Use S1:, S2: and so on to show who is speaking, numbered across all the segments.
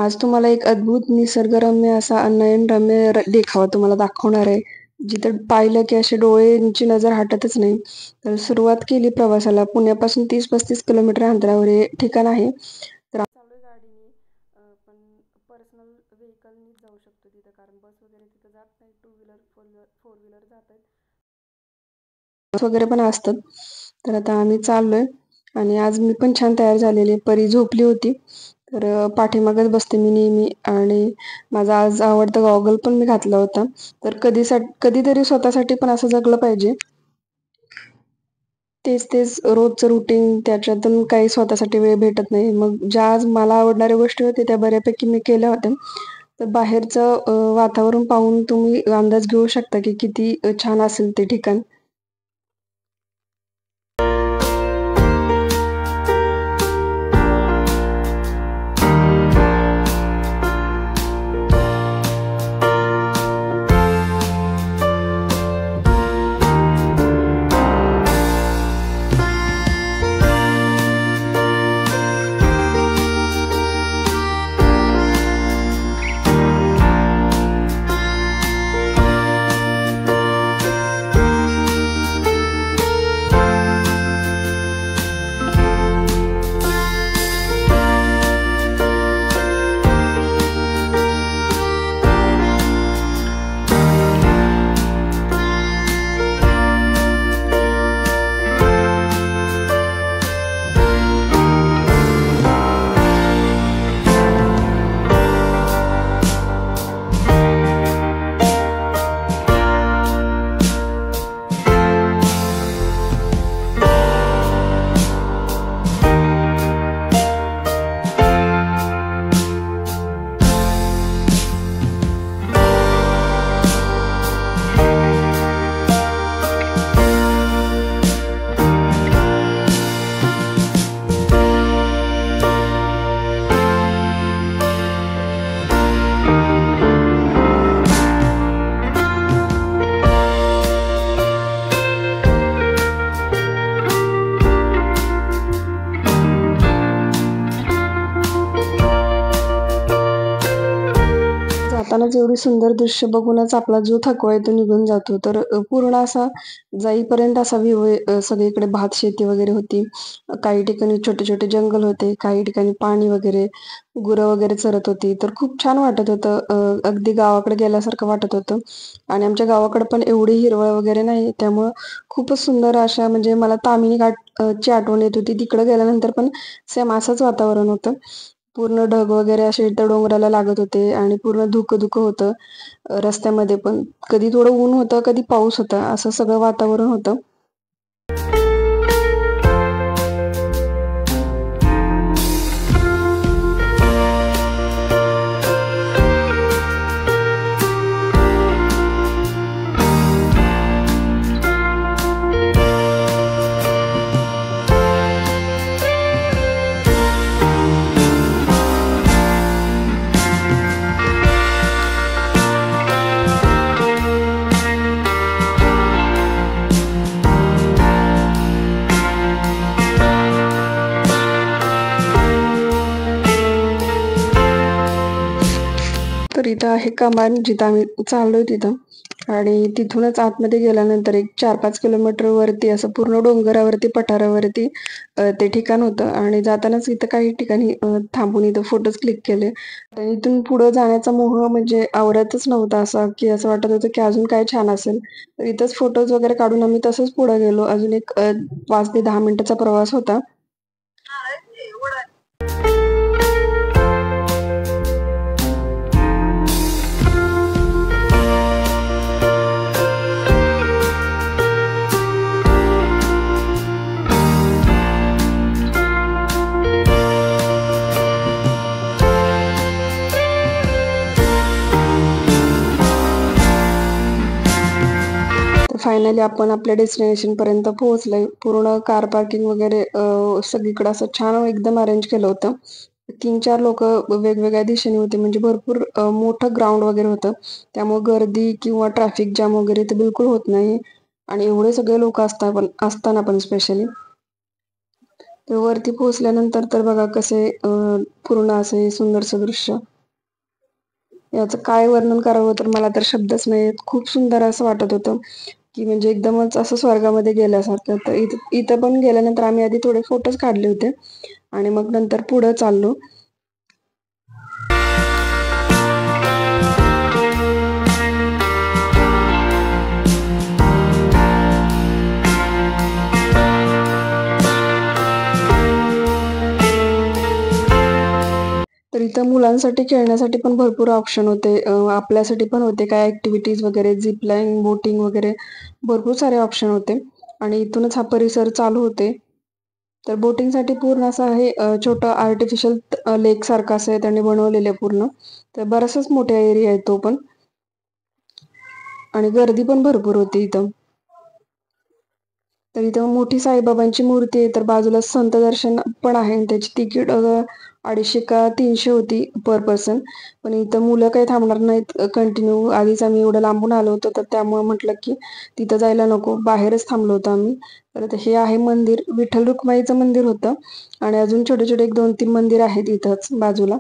S1: आज तुम्हाला एक अद्भुत निसर्गरम्य असा नयनरम्य देखावा तुम्हाला दाखवणार आहे. जिथं पाहिलं की असे डोळ्यांची नजर हटतच नाही. तर सुरुवात केली प्रवासाला. पुण्यापासून 30-35 किलोमीटर अंतरावर हे ठिकाण आहे. तर चालू आहे गाडीने, पण पर्सनल व्हेकलनीच जाऊ शकतो तिथं, कारण बस वगैरे तिथं जात नाही. टू व्हीलर, फोर व्हीलर जात आहेत. बस वगैरे पण असतात. तर आता आम्ही चाललोय आणि आज मी पण छान तयार झालेली. परी झोपली होती. तर पाठीमागच बसते मी नेहमी आणि माझा आज आवडता गॉगल पण मी घातला होता. तर कधीतरी स्वतःसाठी पण असं जगलं पाहिजे. तेच तेच रोजचं रुटीन, त्याच्यातून काही स्वतःसाठी वेळ भेटत नाही. मग ज्या आज मला आवडणाऱ्या गोष्टी होत्या त्या बऱ्यापैकी मी केल्या होत्या. तर बाहेरचं वातावरण पाहून तुम्ही अंदाज घेऊ शकता की किती छान असेल ते ठिकाण. जातानाच एवढी सुंदर दृश्य बघूनच आपला जो थकवा आहे तो निघून जातो. तर पूर्ण असा जाईपर्यंत असा व्ह्यू आहे. सगळीकडे भात शेती वगैरे होती. काही ठिकाणी छोटे छोटे जंगल होते, काही ठिकाणी पाणी वगैरे, गुरं वगैरे चरत होती. तर खूप छान वाटत होतं. अगदी गावाकडे गेल्यासारखं वाटत होतं. आणि आमच्या गावाकडे पण एवढी हिरवळ वगैरे नाही, त्यामुळं खूपच सुंदर अशा, म्हणजे मला ताम्हिणी घाट ची आठवण येत होती. तिकडे गेल्यानंतर पण सेम असंच वातावरण होतं. पूर्ण ढग वगैरे असे त्या डोंगराला लागत होते आणि पूर्ण धुकं धुकं होतं. रस्त्यामध्ये पण कधी थोडं ऊन होतं, कधी पाऊस होता, असं सगळं वातावरण होतं. तर इथं आहे कमान, जिथं आम्ही चाललोय तिथं. आणि तिथूनच आतमध्ये गेल्यानंतर एक 4-5 किलोमीटर वरती असं पूर्ण डोंगरावरती, पठारावरती ते ठिकाण होतं. आणि जातानाच इथं काही ठिकाणी थांबून इथं फोटोज क्लिक केले. आणि इथून पुढं जाण्याचा मोह म्हणजे आवरतच नव्हता, असा की असं वाटत होतं की अजून काय छान असेल. तर इथंच फोटोज वगैरे काढून आम्ही तसंच पुढे गेलो. अजून एक 5 ते 10 मिनिटाचा प्रवास होता. फायनली आपण आपल्या डेस्टिनेशन पर्यंत पोहोचलोय. पूर्ण कार पार्किंग वगैरे सगळीकडे असं छान एकदम अरेंज केलं होतं. 3-4 लोक वेगवेगळ्या दिशेने होते, म्हणजे भरपूर मोठं ग्राउंड वगैरे होतं. त्यामुळे गर्दी किंवा ट्रॅफिक जाम वगैरे ते बिलकुल होत नाही. आणि एवढे सगळे लोक असताना पण स्पेशली तर वरती पोहोचल्यानंतर तर बघा कसे पूर्ण असे सुंदरसं दृश्य. याचं काय वर्णन करावं तर मला तर शब्दच नाही. खूप सुंदर असं वाटत होतं की म्हणजे एकदमच असं स्वर्गामध्ये गेल्यासारखं. तर इथं पण गेल्यानंतर आम्ही आधी थोडे फोटोज काढले होते आणि मग नंतर पुढे चाललो. तर इथं मुलांसाठी खेळण्यासाठी पण भरपूर ऑप्शन होते. आपल्यासाठी पण होते काय ऍक्टिव्हिटीज वगैरे, झिप लाईन, बोटिंग वगैरे भरपूर सारे ऑप्शन होते आणि इथूनच हा परिसर चालू होते. तर बोटिंगसाठी पूर्ण असं आहे छोटं आर्टिफिशियल लेक सारखं असं आहे त्यांनी बनवलेलं आहे पूर्ण. तर बराचसाच मोठा एरिया आहे तो पण आणि गर्दी पण भरपूर होती इथं. तर इथं मोठी साईबाबांची मूर्ती आहे. तर बाजूला संत दर्शन पण आहे. त्याची तिकीट 250 का 300 होती पर पर्सन. पण इथं मुलं काही थांबणार नाहीत कंटिन्यू. आधीच आम्ही एवढं लांबून आलो होतो तर त्यामुळे म्हटलं की तिथं जायला नको, बाहेरच थांबलो होतो आम्ही. तर हे आहे मंदिर, विठ्ठल रुक्माईचं मंदिर होतं आणि अजून छोटे छोटे 1-2-3 मंदिर आहेत इथंच बाजूला.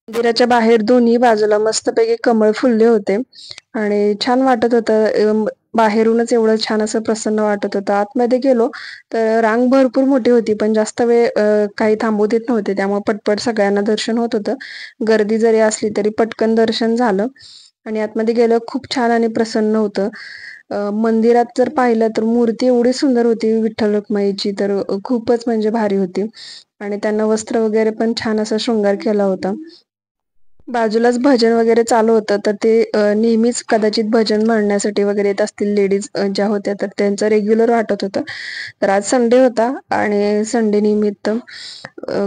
S1: मंदिराच्या बाहेर दोन्ही बाजूला मस्तपैकी कमळ फुलले होते आणि छान वाटत होतं. बाहेरूनच एवढं छान असं प्रसन्न वाटत होतं. आतमध्ये गेलो तर रांग भरपूर मोठी होती पण जास्त वेळ काही थांबू देत नव्हते. त्यामुळे पटपट सगळ्यांना दर्शन होत होतं. गर्दी जरी असली तरी पटकन दर्शन झालं आणि आतमध्ये गेलं खूप छान आणि प्रसन्न होतं. मंदिरात जर पाहिलं तर मूर्ती एवढी सुंदर होती विठ्ठल रुक्माईची, तर खूपच म्हणजे भारी होती आणि त्यांना वस्त्र वगैरे पण छान असा शृंगार केला होता. बाजूलाच भजन वगैरे चालू होतं तर ते नेहमीच कदाचित भजन म्हणण्यासाठी वगैरे येत असतील लेडीज ज्या होत्या, तर त्यांचं रेग्युलर वाटत होतं. तर आज संडे होता आणि संडे निमित्त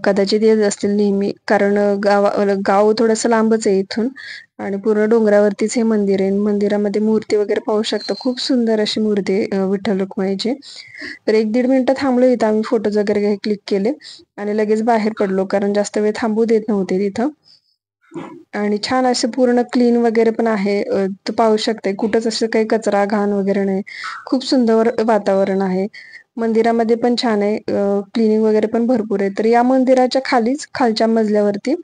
S1: कदाचित येत असतील नेहमी, कारण गाव थोडंसं लांबच आहे इथून आणि पूर्ण डोंगरावरतीच हे मंदिर आहे. मंदिरामध्ये मूर्ती वगैरे पाहू शकता, खूप सुंदर अशी मूर्ती आहे विठ्ठल रुक्माईची. तर 1-1.5 मिनिटं थांबलो इथं आम्ही, फोटोज वगैरे क्लिक केले आणि लगेच बाहेर पडलो कारण जास्त वेळ थांबू देत नव्हते तिथं. आणि छान असे पूर्ण क्लीन वगैरे पण आहे. तू पाहू शकते कुठंच असं काही कचरा घाण वगैरे नाही. खूप सुंदर वातावरण आहे. मंदिरामध्ये पण छान आहे, क्लिनिंग वगैरे पण भरपूर आहे. तर या मंदिराच्या खालीच खालच्या मजल्यावरती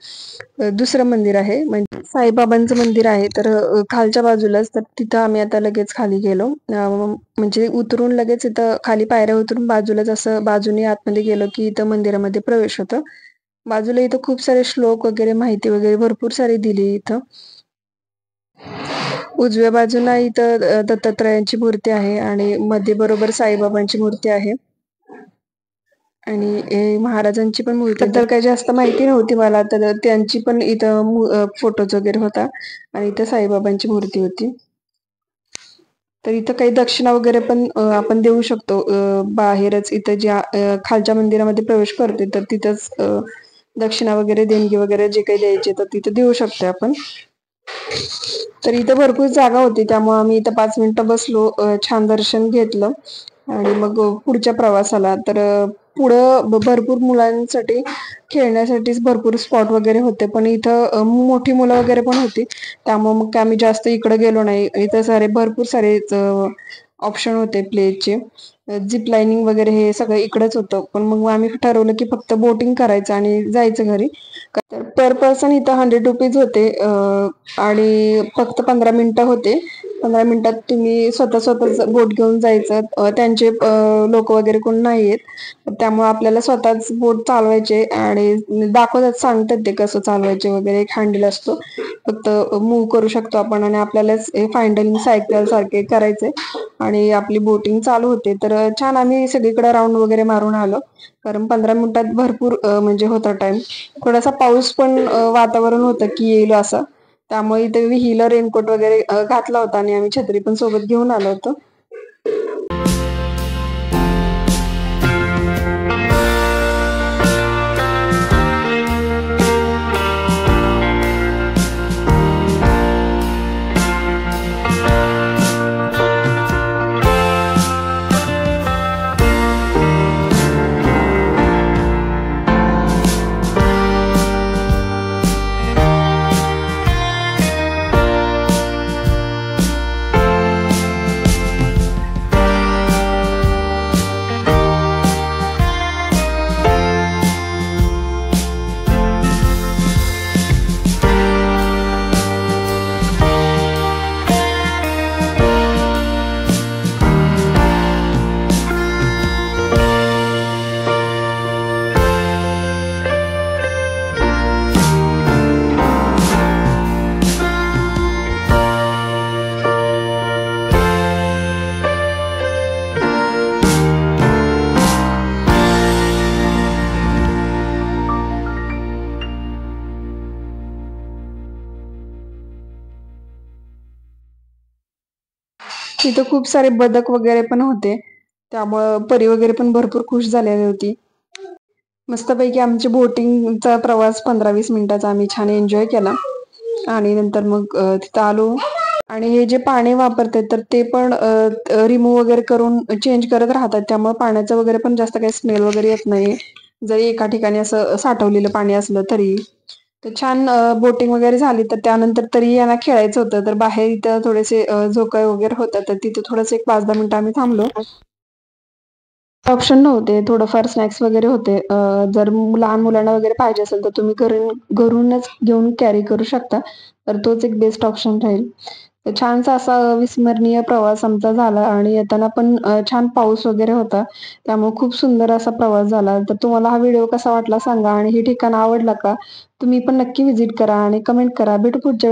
S1: दुसरं मंदिर आहे, म्हणजे साईबाबांचं मंदिर आहे. तर खालच्या बाजूलाच, तर तिथं आम्ही आता लगेच खाली गेलो. म्हणजे उतरून लगेच इथं खाली पायऱ्या उतरून बाजूलाच असं बाजूने आतमध्ये गेलो की इथं मंदिरामध्ये प्रवेश होतो. बाजूला इथं खूप सारे श्लोक वगैरे, माहिती वगैरे भरपूर सारी दिली इथं. उजव्या बाजूला इथं दत्तात्रयांची मूर्ती आहे आणि मध्ये बरोबर साईबाबांची मूर्ती आहे आणि महाराजांची पण मूर्ती. तर काही जास्त माहिती नव्हती मला, तर त्यांची पण इथं फोटोज वगैरे होता आणि इथं साईबाबांची मूर्ती होती. तर इथं काही दक्षिणा वगैरे पण आपण देऊ शकतो. बाहेरच इथं ज्या खालच्या मंदिरामध्ये प्रवेश करते तर तिथंच दक्षिणा वगैरे, देणगी वगैरे जे काही द्यायचे तर तिथं देऊ शकतो आपण. तर इथं भरपूर जागा होती त्यामुळे आम्ही इथं 5 मिनिटं बसलो, छान दर्शन घेतलं आणि मग पुढच्या प्रवासाला. तर पुढं भरपूर मुलांसाठी खेळण्यासाठीच भरपूर स्पॉट वगैरे होते, पण इथं मोठी मुलं वगैरे पण होती त्यामुळे मग आम्ही जास्त इकडे गेलो नाही. इथं भरपूर सारे ऑप्शन होते प्लेचे. झिप लाईनिंग वगैरे हे सगळं इकडंच होतं. पण मग आम्ही ठरवलं की फक्त बोटिंग करायचं आणि जायचं घरी. तर पर पर्सन इथं ₹100 होते आणि फक्त 15 मिनिटं होते. 15 मिनिटात तुम्ही स्वतःच बोट घेऊन जायचं. त्यांचे लोक वगैरे कोण नाहीयेत. त्यामुळे आपल्याला स्वतःच बोट चालवायचे आणि दाखवतात, सांगतात ते कसं चालवायचे वगैरे. एक हँडल असतो, फक्त मूव्ह करू शकतो आपण आणि आपल्यालाच हे फाइंडलिंग सायकल सारखे करायचे आणि आपली बोटिंग चालू होते. तर छान आम्ही सगळीकडे राऊंड वगैरे मारून आलो. कारण 15 मिनिटात भरपूर म्हणजे होता टाइम. थोडासा पाऊस पण वातावरण होतं की येईल असं. त्यामुळे इथे विहीला रेनकोट वगैरे घातला होता आणि आम्ही छत्री पण सोबत घेऊन आलो होतो. तिथं खूप सारे बदक वगैरे पण होते. त्यामुळं परी वगैरे पण भरपूर खुश झालेली होती. मस्तपैकी आमची बोटिंगचा प्रवास 15-20 मिनिटाचा आम्ही छान एन्जॉय केला आणि नंतर मग तिथं आलो आणि हे जे पाणी वापरतात तर ते पण रिमूव्ह वगैरे करून चेंज करत राहतात. त्यामुळे पाण्याचं वगैरे पण जास्त काही स्मेल वगैरे येत नाही. जरी एका ठिकाणी असं साठवलेलं पाणी असलं तरी. तर छान बोटिंग वगैरे झाली. तर त्यानंतर तरी यांना खेळायचं होतं. तर बाहेर इथं थोडेसे झोका वगैरे होता. तर तिथे थोडंसं एक 5-10 मिनिटं आम्ही थांबलो. ऑप्शन नव्हते. थोडंफार स्नॅक्स वगैरे होते. जर लहान मुलांना वगैरे पाहिजे असेल तर तुम्ही घरूनच घेऊन कॅरी करू शकता. तर तोच एक बेस्ट ऑप्शन राहील. तर छानसा असा अविस्मरणीय प्रवास आमचा झाला आणि येताना पण छान पाऊस वगैरे होता. त्यामुळे खूप सुंदर असा प्रवास झाला. तर तुम्हाला हा व्हिडिओ कसा वाटला सांगा आणि हे ठिकाण आवडलं का? तुम्ही पण नक्की व्हिजिट करा आणि कमेंट करा. भेटू पुढच्या